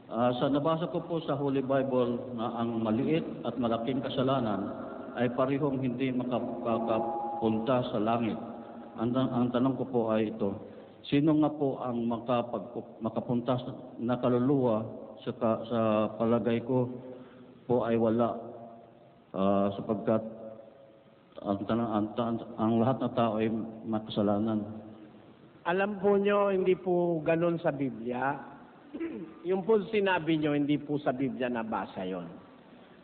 Sa nabasa ko po sa Holy Bible na ang maliit at malaking kasalanan ay parehong hindi makakapunta sa langit. Ang tanong ko po ay ito, sino nga po ang makapunta na kaluluwa sa palagay ko po ay wala, sapagkat ang lahat na tao ay makasalanan. Alam po nyo, hindi po ganun sa Biblia. Yung po sinabi nyo, hindi po sa Biblia nabasa yon.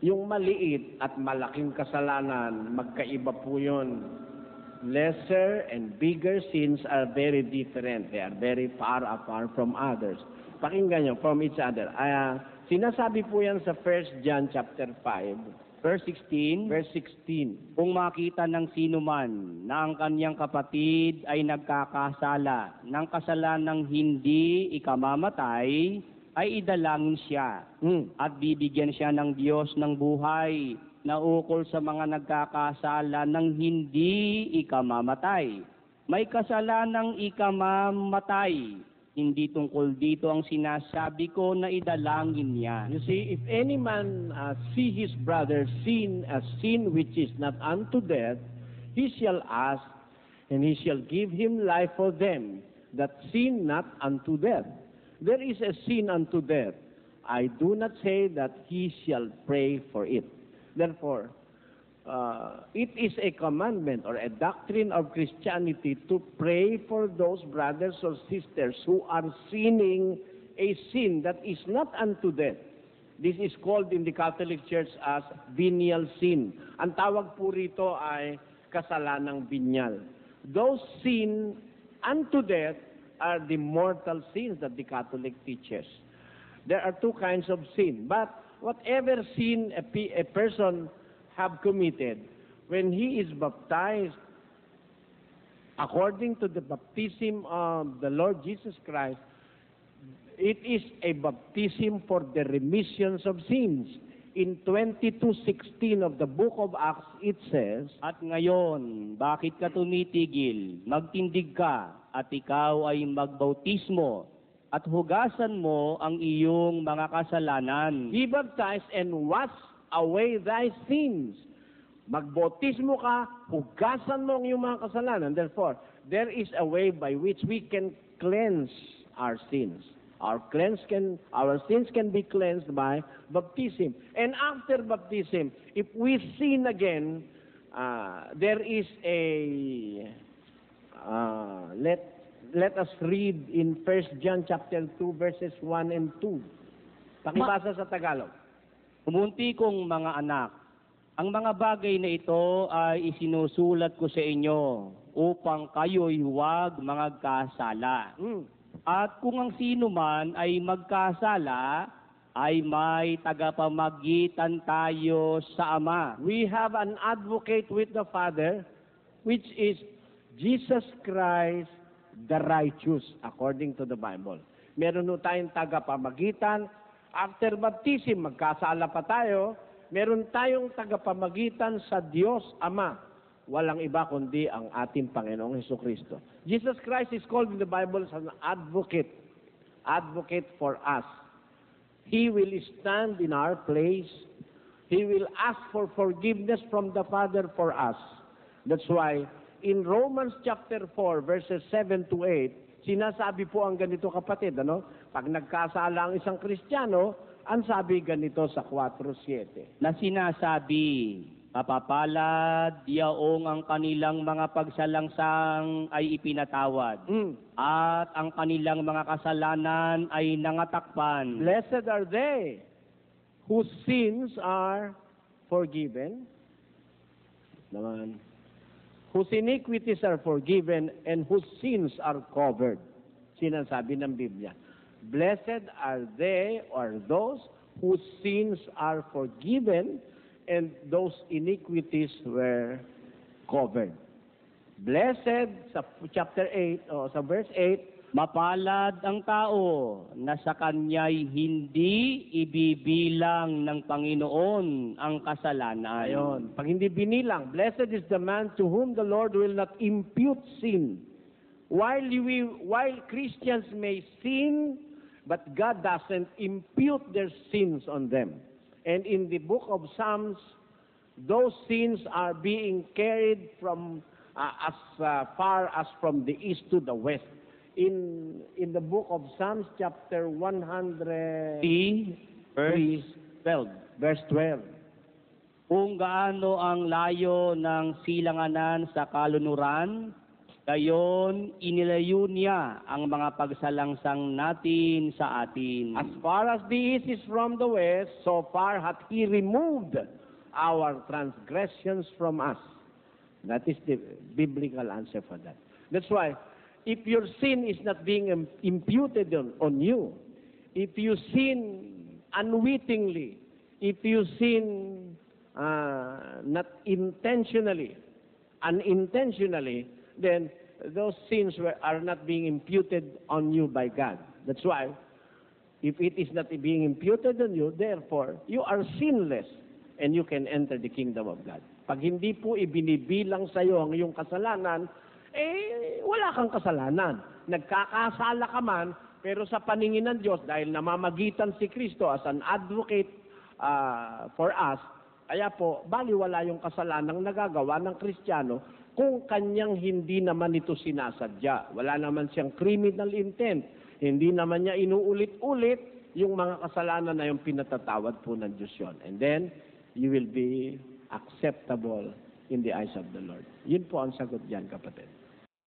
Yung maliit at malaking kasalanan, magkaiba po yun. Lesser and bigger sins are very different. They are very far apart from others. Pakinggan nyo, from each other. Sinasabi po yan sa 1 John chapter 5. Verse 16, Verse 16. kung makita ng sino man na ang kanyang kapatid ay nagkakasala ng kasalanang hindi ikamamatay, ay idalangin siya at bibigyan siya ng Diyos ng buhay na ukol sa mga nagkakasala ng hindi ikamamatay. May kasalanang ikamamatay. Hindi tungkol dito ang sinasabi ko na idalangin niya. You see, if any man see his brother sin a sin which is not unto death, he shall ask, and he shall give him life for them that sin not unto death. There is a sin unto death. I do not say that he shall pray for it. Therefore, it is a commandment or a doctrine of Christianity to pray for those brothers or sisters who are sinning a sin that is not unto death. This is called in the Catholic Church as venial sin. Ang tawag po rito ay kasalanang binyal. Those sin unto death are the mortal sins that the Catholic teaches. There are two kinds of sin, but whatever sin a person have committed, when he is baptized according to the baptism of the Lord Jesus Christ, it is a baptism for the remissions of sins. In 22:16 of the book of Acts, it says, At ngayon, bakit ka tumitigil? Magtindig ka at ikaw ay magbautismo at hugasan mo ang iyong mga kasalanan. Be baptized and wash away thy sins. Magbautismo ka, hugasan mo ang iyong mga kasalanan. Therefore, there is a way by which we can cleanse our sins. Our sins can be cleansed by baptism. And after baptism, if we sin again, there is a let us read in 1 John chapter 2 verses 1 and 2. Pakibasa sa Tagalog. Umunti kong mga anak, ang mga bagay na ito ay isinusulat ko sa inyo upang kayo'y huwag magkasala. At kung ang sino man ay magkasala, ay may tagapamagitan tayo sa Ama. We have an advocate with the Father, which is Jesus Christ the righteous, according to the Bible. Meron po tayong tagapamagitan. After baptism, magkasala pa tayo, meron tayong tagapamagitan sa Diyos Ama. Walang iba kundi ang ating Panginoong Hesukristo. Jesus Christ is called in the Bible as an advocate for us. He will stand in our place. He will ask for forgiveness from the Father for us. That's why in Romans chapter 4, verses 7 to 8, sinasabi po ang ganito kapatid, Pag nagkasala ang isang Kristiyano, ang sabi ganito sa 4:7. Na sinasabi, mapapalad yaong ang kanilang mga pagsalangsang ay ipinatawad, at ang kanilang mga kasalanan ay nangatakpan. Blessed are they whose sins are forgiven. Naman. Whose iniquities are forgiven and whose sins are covered. Sinasabi ng Biblia. Blessed are they or those whose sins are forgiven and those iniquities were covered. Blessed, sa chapter 8, o sa verse 8, Mapalad ang tao na sa kanya'y hindi ibibilang ng Panginoon ang kasalanan. Ayon. Pag hindi binilang, blessed is the man to whom the Lord will not impute sin. While Christians may sin, but God doesn't impute their sins on them. And in the book of Psalms, those sins are being carried from as far as from the east to the west. In the book of Psalms, chapter 103, verse 12. Kung gaano ang layo ng silanganan sa kalunuran, gayon inilayo niya ang mga pagsalangsang natin sa atin. As far as the east is from the west, so far hath He removed our transgressions from us. That is the biblical answer for that. That's why, if your sin is not being imputed on you, if you sin unwittingly, if you sin not intentionally, unintentionally, then those sins are not being imputed on you by God. That's why, if it is not being imputed on you, therefore, you are sinless and you can enter the kingdom of God. Pag hindi po ibinibilang sa iyo ang iyong kasalanan, wala kang kasalanan. Nagkakasala ka man, pero sa paningin ng Diyos, dahil namamagitan si Kristo as an advocate for us, kaya po, baliwala yung kasalanang nagagawa ng Kristiyano kung kanyang hindi naman ito sinasadya. Wala naman siyang criminal intent. Hindi naman niya inuulit-ulit yung mga kasalanan na yung pinatatawad po ng Diyos yun. And then, you will be acceptable in the eyes of the Lord. Yun po ang sagot diyan, kapatid.